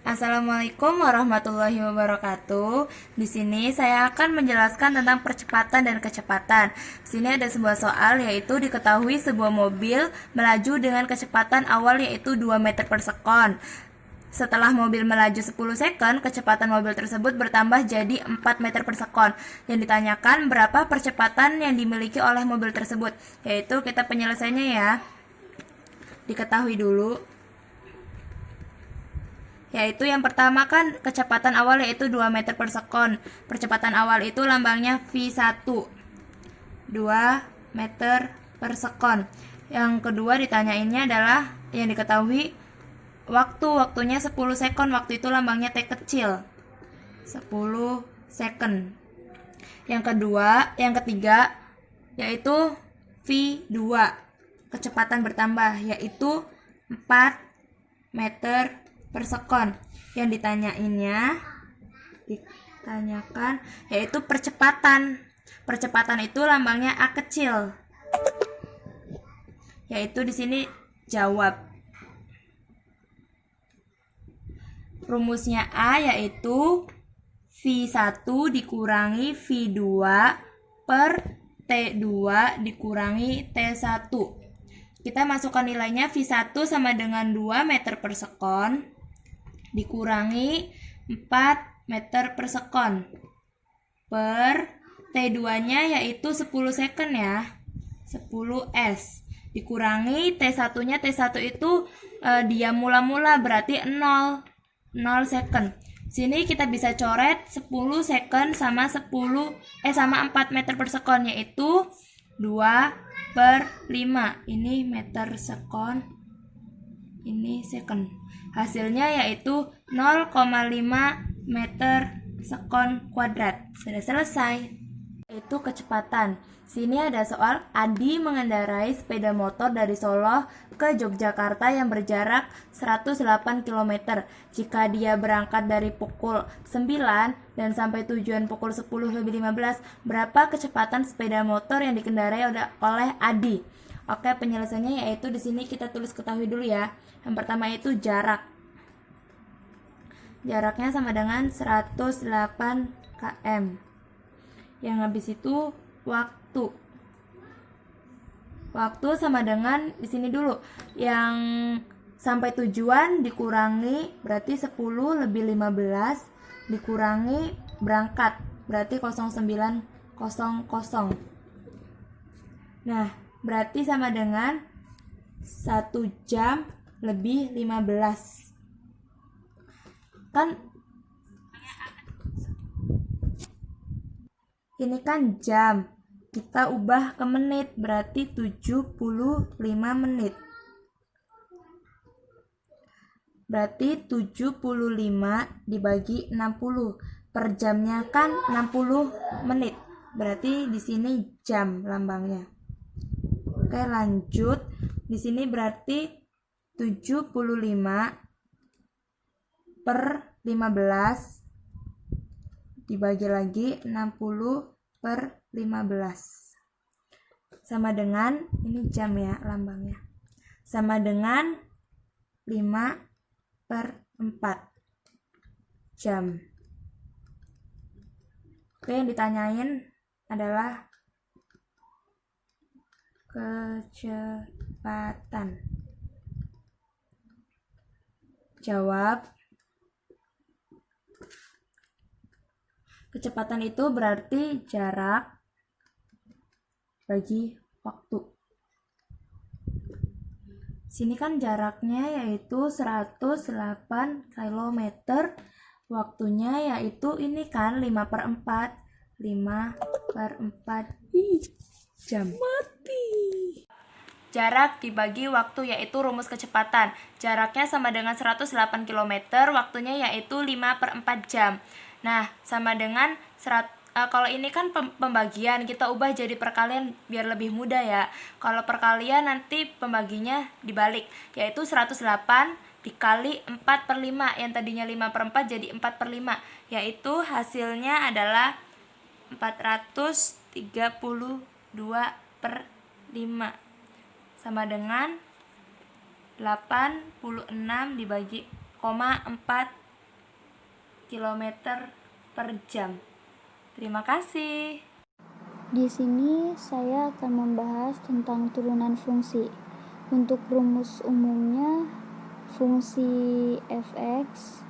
Assalamualaikum warahmatullahi wabarakatuh. Di sini saya akan menjelaskan tentang percepatan dan kecepatan. Di sini ada sebuah soal, yaitu diketahui sebuah mobil melaju dengan kecepatan awal yaitu 2 meter per sekon. Setelah mobil melaju 10 second, kecepatan mobil tersebut bertambah jadi 4 meter per sekon. Yang ditanyakan berapa percepatan yang dimiliki oleh mobil tersebut. Yaitu kita penyelesaiannya ya. Diketahui dulu, yaitu yang pertama kan kecepatan awal yaitu 2 meter per sekon. Percepatan awal itu lambangnya V1, 2 meter per sekon. Yang kedua ditanyainnya adalah yang diketahui waktunya 10 second. Waktu itu lambangnya T kecil, 10 second. Yang ketiga yaitu V2, kecepatan bertambah yaitu 4 meter per sekon. Yang ditanyakan yaitu percepatan. Percepatan itu lambangnya A kecil. Yaitu di sini jawab. Rumusnya A yaitu V1 dikurangi V2 per T2 dikurangi T1. Kita masukkan nilainya. V1 sama dengan 2 meter per sekon dikurangi 4 meter per sekon per T2 nya yaitu 10 second ya, 10 S dikurangi T1 nya. T1 itu dia mula-mula berarti 0 second. Sini kita bisa coret 10 second sama 4 meter per sekon, yaitu 2/5. Ini meter sekon, ini second. Hasilnya yaitu 0,5 meter sekon kuadrat. Sudah selesai. Itu kecepatan. Sini ada soal, Adi mengendarai sepeda motor dari Solo ke Yogyakarta yang berjarak 108 km. Jika dia berangkat dari pukul 9 dan sampai tujuan pukul 10:15, berapa kecepatan sepeda motor yang dikendarai oleh Adi? Oke, penyelesaiannya yaitu di sini kita tulis ketahui dulu ya. Yang pertama itu jarak. Jaraknya sama dengan 108 km. Yang habis itu waktu. Waktu sama dengan di sini dulu. Yang sampai tujuan dikurangi berarti 10 lebih 15 dikurangi berangkat berarti 09.00. Nah, berarti sama dengan 1 jam lebih 15. Kan ini kan jam, kita ubah ke menit berarti 75 menit. Berarti 75 dibagi 60. Per jamnya kan 60 menit. Berarti di sini jam lambangnya. Oke, lanjut. Di sini berarti 75 per 15 dibagi lagi 60 per 15 sama dengan, ini jam ya lambangnya, sama dengan 5/4 jam. Oke, yang ditanyain adalah kecepatan. Jawab. Kecepatan itu berarti jarak bagi waktu. Sini kan jaraknya yaitu 108 km. Waktunya yaitu ini kan 5/4. 5/4 jam. Mati. Jarak dibagi waktu yaitu rumus kecepatan. Jaraknya sama dengan 108 km, waktunya yaitu 5/4 jam. Nah, sama dengan kalau ini kan pembagian, kita ubah jadi perkalian biar lebih mudah ya. Kalau perkalian nanti pembaginya dibalik, yaitu 108 dikali 4/5, yang tadinya 5/4 jadi 4/5, yaitu hasilnya adalah 432/5 sama dengan 86 dibagi 4 km per jam. Terima kasih. Di sini saya akan membahas tentang turunan fungsi. Untuk rumus umumnya, fungsi f(x)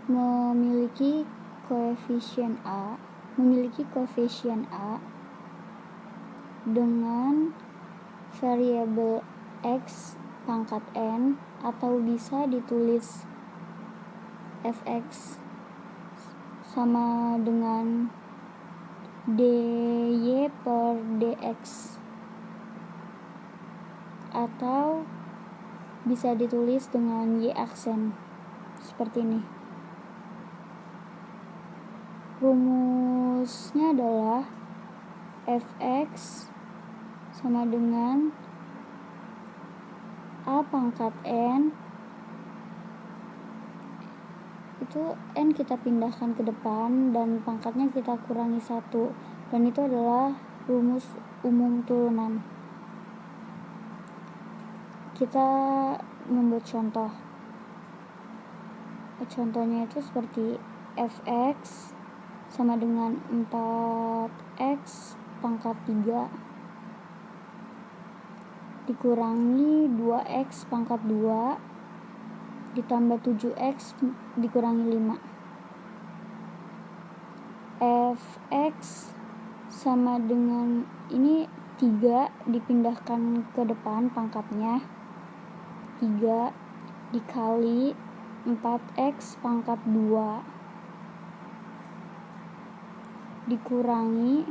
memiliki koefisien a dengan variabel x pangkat n, atau bisa ditulis fx sama dengan dy per dx, atau bisa ditulis dengan y aksen seperti ini. Rumusnya adalah fx sama dengan a pangkat n, itu n kita pindahkan ke depan dan pangkatnya kita kurangi 1, dan itu adalah rumus umum turunan. Kita membuat contoh. Contohnya itu seperti fx sama dengan 4x pangkat 3 dikurangi 2x pangkat 2 ditambah 7x dikurangi 5. Fx sama dengan ini 3 dipindahkan ke depan pangkatnya, 3 dikali 4x pangkat 2 dikurangi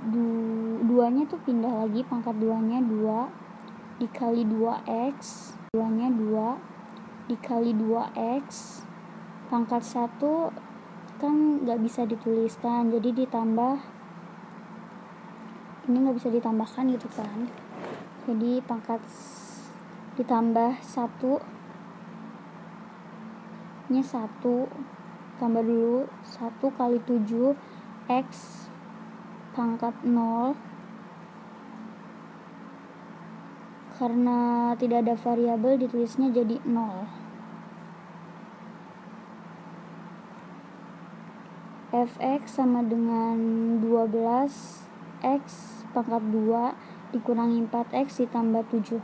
2 nya tuh pindah lagi, pangkat 2 nya 2 dikali 2x, 2 nya 2 dikali 2x pangkat 1 kan gak bisa dituliskan, jadi ditambah, ini gak bisa ditambahkan gitu kan, jadi pangkat ditambah 1 nya 1, tambah dulu 1 kali 7 x pangkat 0, karena tidak ada variabel ditulisnya jadi 0. Fx sama dengan 12x pangkat 2 dikurangi 4x ditambah 7.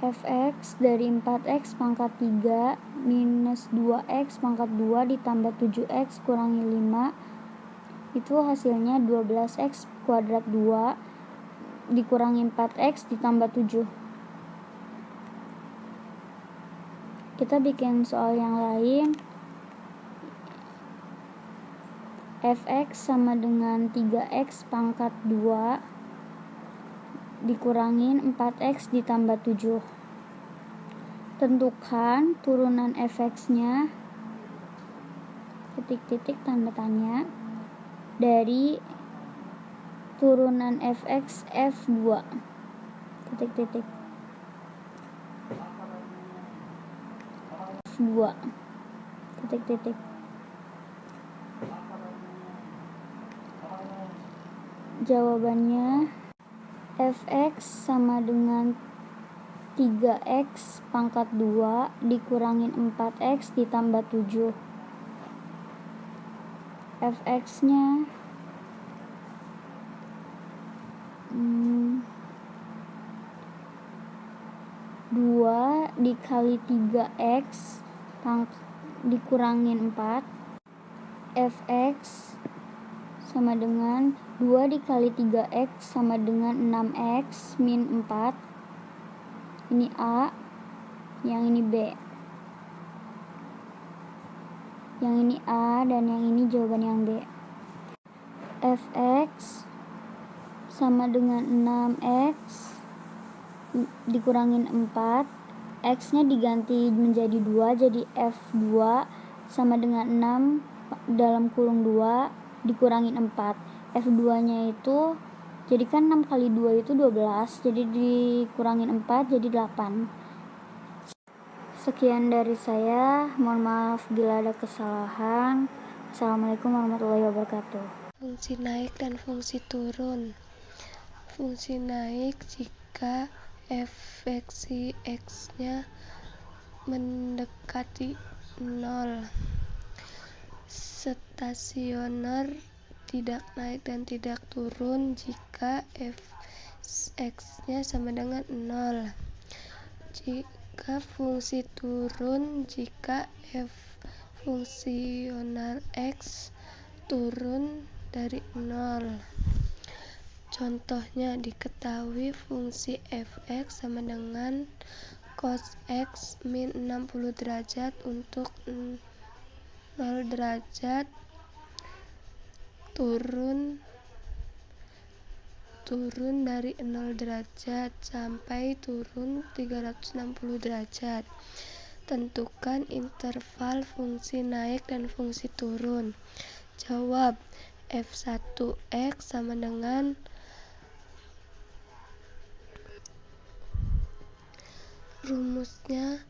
Fx dari 4x pangkat 3 minus 2x pangkat 2 ditambah 7x kurangi 5, itu hasilnya 12x kuadrat 2 dikurangi 4x ditambah 7. Kita bikin soal yang lain. Fx sama dengan 3x pangkat 2 dikurangin 4x ditambah 7. Tentukan turunan fx-nya titik-titik tanda tanya dari turunan fx f2 titik-titik f2 titik-titik. Jawabannya fx sama dengan 3x pangkat 2 dikurangin 4x ditambah 7. Fx-nya 2 dikali 3x dikurangin 4. Fx sama dengan 2 dikali 3x sama dengan 6x min 4. Ini A, yang ini B. Yang ini A dan yang ini jawaban yang B. Fx sama dengan 6x dikurangin 4, x-nya diganti menjadi 2, jadi f2 sama dengan 6 dalam kurung 2 dikurangin 4. f2 nya itu Jadi kan 6 kali 2 itu 12, jadi dikurangin 4 jadi 8. Sekian dari saya, mohon maaf bila ada kesalahan. Assalamualaikum warahmatullahi wabarakatuh. Fungsi naik dan fungsi turun. Fungsi naik jika efeksi X-nya mendekati 0. Stasioner tidak naik dan tidak turun jika X-nya sama dengan 0. Jika fungsi turun jika fungsioner X turun dari 0. Contohnya diketahui fungsi fx sama dengan cos x min 60 derajat untuk 0 derajat turun dari 0 derajat sampai turun 360 derajat. Tentukan interval fungsi naik dan fungsi turun. Jawab, f1x sama dengan rumusnya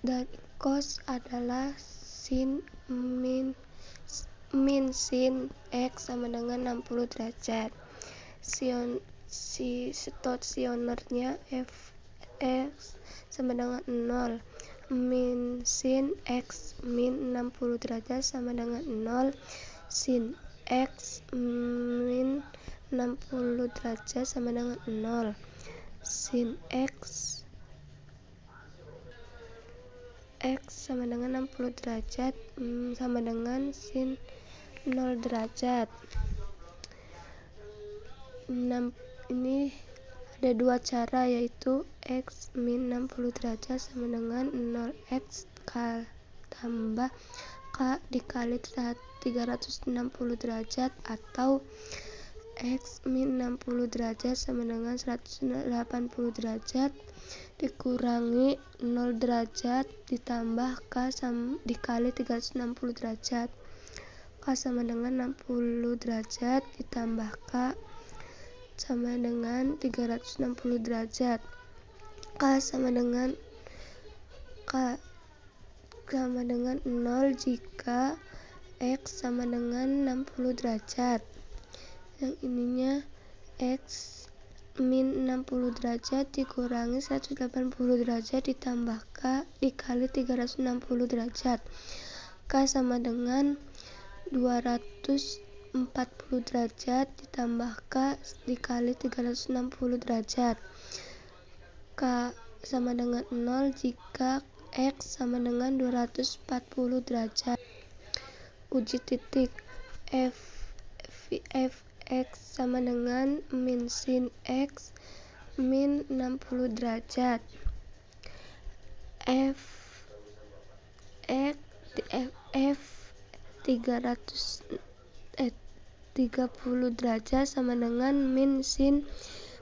dari cos adalah sin min sin x sama dengan 60 derajat. Stasionernya fx sama dengan 0. Min sin x min 60 derajat sama dengan 0. Sin x min 60 derajat sama dengan 0. Sin x sama dengan 60 derajat sama dengan sin 0 derajat. Ini ada dua cara, yaitu x min 60 derajat sama dengan 0x tambah k dikali 360 derajat, atau x min 60 derajat sama dengan 180 derajat dikurangi 0 derajat ditambah k dikali 360 derajat. K sama dengan 60 derajat ditambah k sama dengan 360 derajat. K sama dengan 0 jika x sama dengan 60 derajat. Yang ininya x min 60 derajat dikurangi 180 derajat ditambah k dikali 360 derajat. K sama dengan 240 derajat ditambah k dikali 360 derajat. K sama dengan 0 jika x sama dengan 240 derajat. Uji titik. Fx sama dengan min sin x min 60 derajat. F 30 derajat sama dengan min sin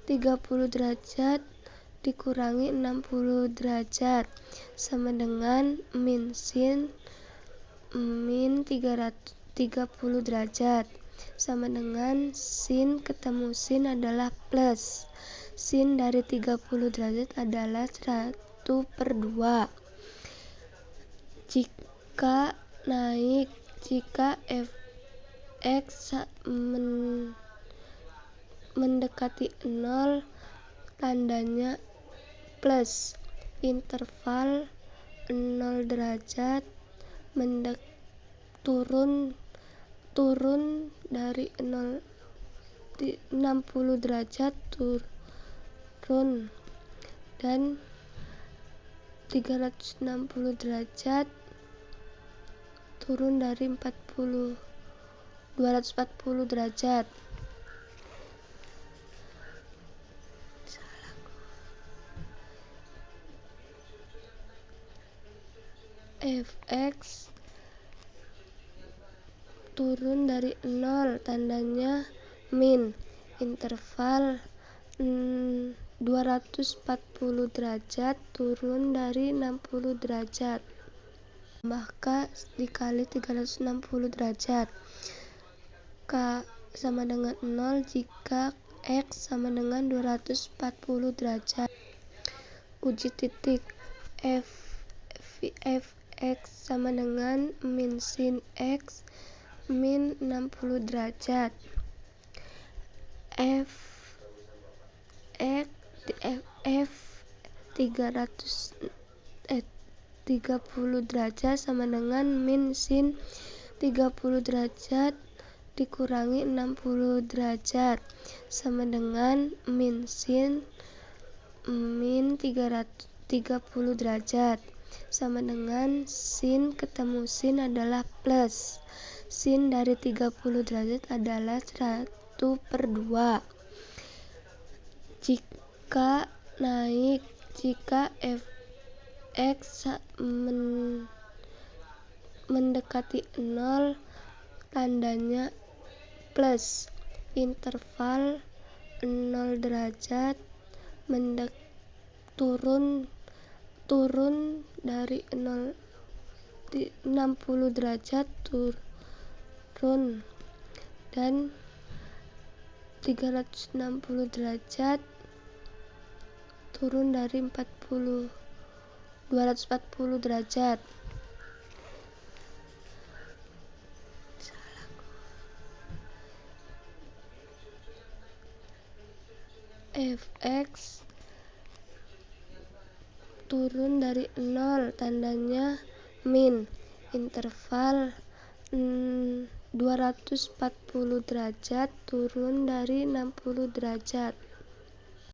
30 derajat dikurangi 60 derajat sama dengan min sin min 30 derajat sama dengan sin ketemu sin adalah plus. Sin dari 30 derajat adalah 1/2. Jika naik, jika fx mendekati 0, tandanya plus. Interval 0 derajat turun dari 0 60 derajat turun dan 360 derajat turun dari 240 derajat. Fx turun dari 0, tandanya min. Interval 240 derajat turun dari 60 derajat. Maka dikali 360 derajat. K sama dengan 0 jika X sama dengan 240 derajat. Uji titik f(x) sama dengan min sin X min 60 derajat. F 30 derajat sama dengan min sin 30 derajat dikurangi 60 derajat sama dengan min sin min 30 derajat sama dengan sin ketemu sin adalah plus. Sin dari 30 derajat adalah 1/2. Jika f(x) mendekati 0, tandanya plus. Interval 0 derajat turun dari 60 derajat turun, dan 360 derajat turun dari 240 derajat. Fx turun dari 0, tandanya min. Interval 240 derajat turun dari 60 derajat.